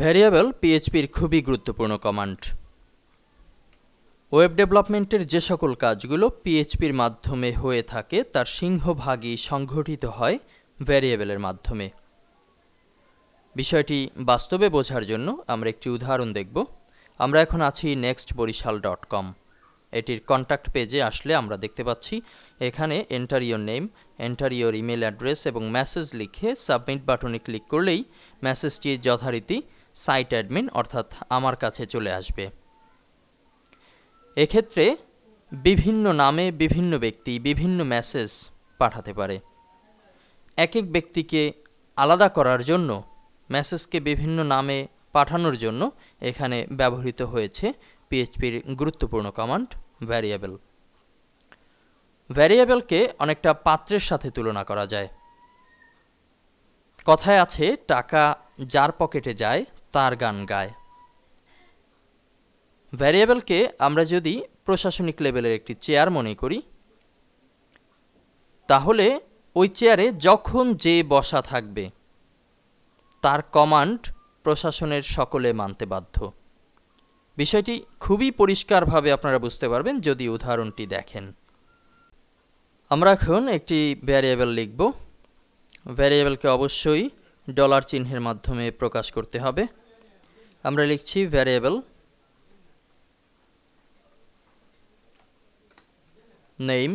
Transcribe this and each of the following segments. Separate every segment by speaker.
Speaker 1: Variable পিএইচপির খুবই গুরুত্বপূর্ণ command. Web ডেভেলপমেন্টের যে সকল কাজগুলো পিএইচপির মাধ্যমে হয়ে থাকে তার সিংহভাগই সংঘটিত হয় ভ্যারিয়েবলের মাধ্যমে। বিষয়টি বাস্তবে বোঝার জন্য আমরা একটি উদাহরণ দেখব। আমরা এখন আছি nextborishal.com। এটির কন্ট্যাক্ট পেজে আসলে আমরা দেখতে পাচ্ছি এখানে enter your name, enter your email address এবং মেসেজ লিখে সাবমিট বাটনে ক্লিক করলেই মেসেজটি যথারীতি সাইট অ্যাডমিন অর্থাৎ আমার কাছে চলে আসবে। এক্ষেত্রে বিভিন্ন নামে বিভিন্ন ব্যক্তি বিভিন্ন মেসেজ পাঠাতে পারে। এক এক ব্যক্তিকে আলাদা করার জন্য মেসেজকে বিভিন্ন নামে পাঠানোর জন্য এখানে ব্যবহৃত হয়েছে পিএইচপির গুরুত্বপূর্ণ কমান্ড ভ্যারিয়েবল। ভ্যারিয়েবলকে অনেকটা পাত্রের সাথে তুলনা করা যায়। কথায় আছে, টাকা যার পকেটে যায় তার গান গায়। ভ্যারিয়েবলকে আমরা যদি প্রশাসনিক লেভেলের একটি চেয়ার মনে করি, তাহলে ওই চেয়ারে যখন যে বসা থাকবে তার কমান্ড প্রশাসনের সকলে মানতে বাধ্য। বিষয়টি খুবই পরিষ্কারভাবে আপনারা বুঝতে পারবেন যদি উদাহরণটি দেখেন। আমরা এখন একটি ভ্যারিয়েবল লিখব। ভ্যারিয়েবলকে অবশ্যই ডলার চিহ্নের মাধ্যমে প্রকাশ করতে হবে। আমরা লিখছি ভ্যারিয়েবল নেম।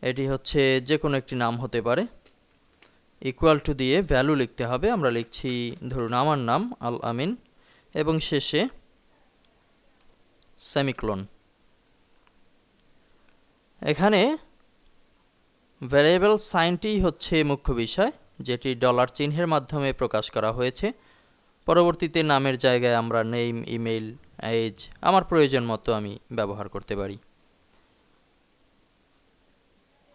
Speaker 1: এটি হচ্ছে যে কোনো একটি নাম হতে পারে। ইকুয়াল টু দিয়ে ভ্যালু লিখতে হবে। আমরা লিখছি ধরুন আমার নাম আল আমিন এবং শেষে সেমিকোলন। এখানে ভ্যারিয়েবল সাইনটি হচ্ছে মুখ্য বিষয়, যেটি ডলার চিহ্নের মাধ্যমে প্রকাশ করা হয়েছে। পরবর্তীতে নামের জায়গায় আমরা নেম, ইমেল, এজ আমার প্রয়োজন মতো আমি ব্যবহার করতে পারি।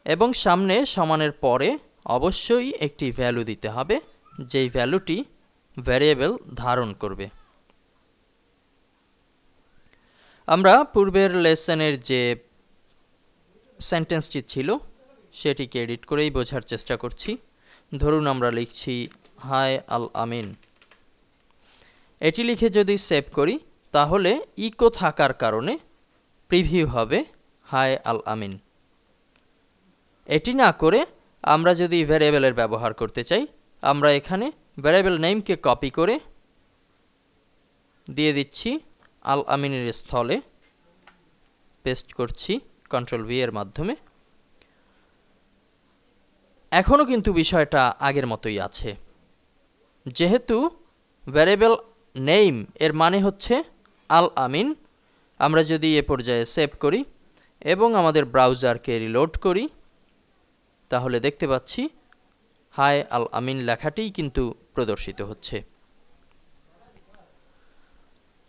Speaker 1: এবং সামনে সমানের পরে অবশ্যই একটি ভ্যালু দিতে হবে, যেই ভ্যালুটি ভ্যারিয়েবল ধারণ করবে। আমরা পূর্বের লেসনের যে সেন্টেন্সটি ছিল সেটিকে এডিট করেই বোঝার চেষ্টা করছি। ধরুন আমরা লিখছি হাই আল আমিন। এটি লিখে যদি সেভ করি তাহলে ইকো থাকার কারণে প্রিভিউ হবে হাই আল আমিন। এটি না করে আমরা যদি ভ্যারিয়েবলের ব্যবহার করতে চাই, আমরা এখানে ভ্যারিয়েবল নেমকে কপি করে দিয়ে দিচ্ছি আল আমিনের স্থলে, পেস্ট করছি কন্ট্রোল ভি এর মাধ্যমে। এখনও কিন্তু বিষয়টা আগের মতোই আছে। যেহেতু ভ্যারিয়েবল নেম এর মানে হচ্ছে আল আমিন, আমরা যদি এ পর্যায়ে সেভ করি এবং আমাদের ব্রাউজারকে রিলোড করি তাহলে দেখতে পাচ্ছি হাই আল আমিন লেখাটিই কিন্তু প্রদর্শিত হচ্ছে।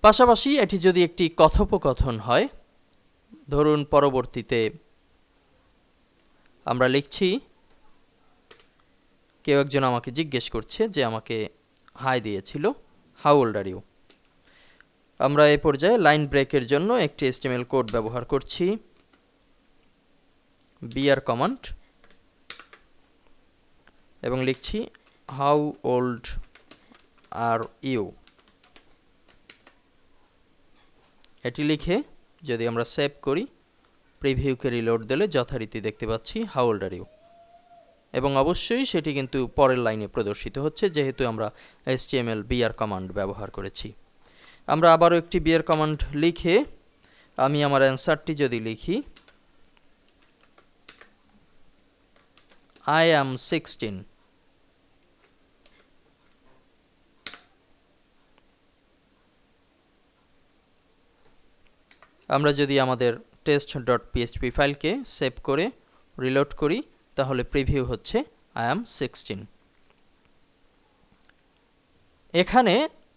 Speaker 1: পাশাপাশি এটি যদি একটি কথোপকথন হয়, ধরুন পরবর্তীতে আমরা লিখছি কেউ একজন আমাকে জিজ্ঞেস করছে যে আমাকে হাই দিয়েছিল, হাউ ওল্ড আর ইউ। আমরা এই পর্যায়ে লাইন ব্রেকের জন্য একটি HTML কোড ব্যবহার করছি, বিআর কমান্ড, এবং লিখছি হাউ ওল্ড আর ইউ। এটি লিখে যদি আমরা সেভ করি, প্রিভিউকে রিলোড দিলে যথারীতি দেখতে পাচ্ছি হাউ ওল্ড আর ইউ। এবং অবশ্যই সেটি কিন্তু পরের লাইনে প্রদর্শিত হচ্ছে যেহেতু আমরা HTML বিআর কমান্ড ব্যবহার করেছি। আমরা আবারও একটি বিআর কমান্ড লিখে আমি আমার অ্যান্সারটি যদি লিখি I am 16, আমরা যদি আমাদের test.php ফাইলকে সেভ করে রিলোড করি তাহলে প্রিভিউ হচ্ছে I am 16। এখানে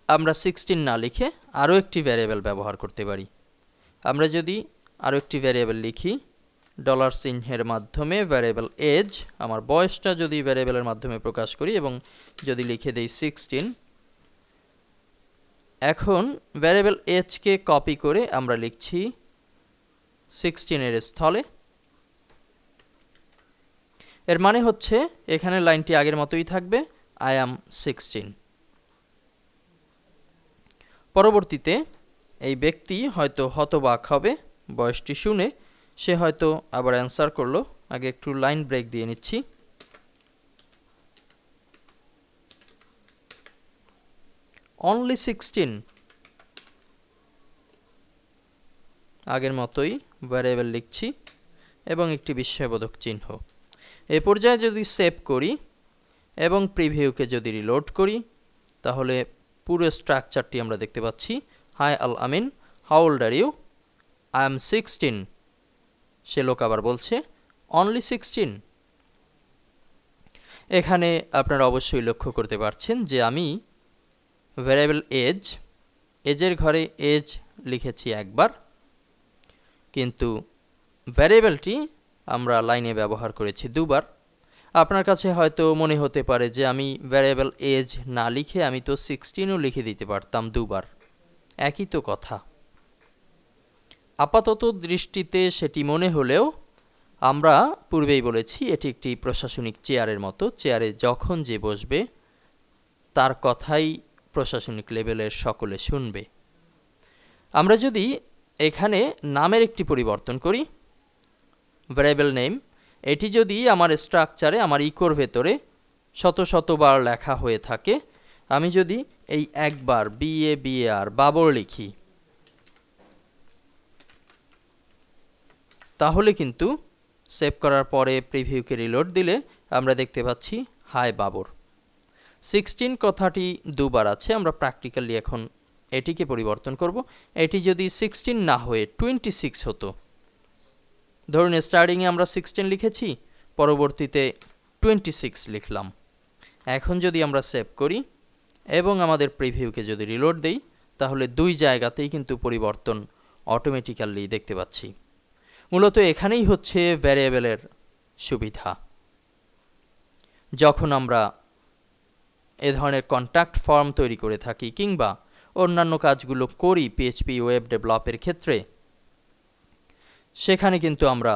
Speaker 1: আমরা 16 না লিখে আরও একটি ভ্যারিয়েবল ব্যবহার করতে পারি। আমরা যদি আরও একটি ভ্যারিয়েবল লিখি ডলার চিহ্নের মাধ্যমে ভ্যারিয়েবল এজ, আমার বয়সটা যদি ভ্যারিয়েবলের মাধ্যমে প্রকাশ করি এবং যদি লিখে দেই 16, এখন ভ্যারিয়েবল এজকে কপি করে আমরা লিখছি 16 এর স্থলে। এর মানে হচ্ছে এখানে লাইনটি আগের মতোই থাকবে I am 16। পরবর্তীতে এই ব্যক্তি হয়তো হতবাক হবে বয়সটি শুনে, সে হয়তো আবার অ্যান্সার করলো। আগে একটু লাইন ব্রেক দিয়ে নিচ্ছি। অনলি 16, আগের মতোই ভ্যারিয়েবল লিখছি এবং একটি বিস্ময়বোধক চিহ্ন। এ পর্যায়ে যদি সেভ করি এবং প্রিভিউকে যদি রিলোড করি, তাহলে পুরো স্ট্রাকচারটি আমরা দেখতে পাচ্ছি। Hi Al Amin, how old are you? I am 16। সে লোক আবার বলছে অনলি 16। এখানে আপনারা অবশ্যই লক্ষ্য করতে পারছেন যে আমি ভ্যারিয়েবল এজের ঘরে এজ লিখেছি একবার, কিন্তু ভ্যারিয়েবলটি আমরা লাইনে ব্যবহার করেছি দুবার। আপনার কাছে হয়তো মনে হতে পারে যে আমি ভ্যারিয়েবল এজ না লিখে আমি তো 16ও লিখে দিতে পারতাম দুবার, একই তো কথা। আপাতত দৃষ্টিতে সেটি মনে হলেও আমরা পূর্বেই বলেছি এটি একটি প্রশাসনিক চেয়ারের মতো। চেয়ারে যখন যে বসবে তার কথাই প্রশাসনিক লেভেলের সকলে শুনবে। আমরা যদি এখানে নামের একটি পরিবর্তন করি, ভ্যারিয়েবল নেম, এটি যদি আমার স্ট্রাকচারে আমার ইকোর ভেতরে শত শতবার লেখা হয়ে থাকে, আমি যদি এই একবার BABAR বাবর লিখি, তাহলে কিন্তু সেভ করার পরে প্রিভিউকে রিলোড দিলে আমরা দেখতে পাচ্ছি হাই বাবর। 16 কথাটি দুবার আছে, আমরা প্র্যাকটিক্যালি এখন এটিকে পরিবর্তন করব। এটি যদি 16 না হয়ে 26 হতো, ধরুন স্টার্টিংয়ে আমরা 16 লিখেছি, পরবর্তীতে 26 লিখলাম। এখন যদি আমরা সেভ করি এবং আমাদের প্রিভিউকে যদি রিলোড দেই, তাহলে দুই জায়গাতেই কিন্তু পরিবর্তন অটোমেটিক্যালি দেখতে পাচ্ছি। মূলত এখানেই হচ্ছে ভ্যারিয়েবলের সুবিধা। যখন আমরা এ ধরনের কন্ট্যাক্ট ফর্ম তৈরি করে থাকি কিংবা অন্যান্য কাজগুলো করি PHP ওয়েব ডেভেলপের ক্ষেত্রে, সেখানে কিন্তু আমরা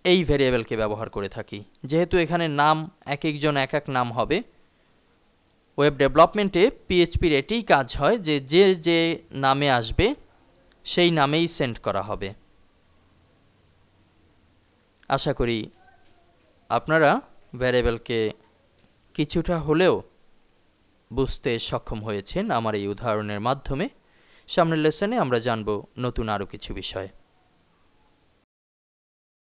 Speaker 1: এই ভ্যারিয়েবলকে ব্যবহার করে থাকি। যেহেতু এখানে নাম এক একজন এক এক নাম হবে, ওয়েব ডেভেলপমেন্টে PHPর এটিই কাজ হয় যে যে যে নামে আসবে সেই নামেই সেন্ড করা হবে। আশা করি আপনারা ভ্যারিয়েবলকে কিছুটা হলেও বুঝতে সক্ষম হয়েছেন আমার এই উদাহরণের মাধ্যমে। সামনের লেসনে আমরা জানব নতুন আরও কিছু বিষয়।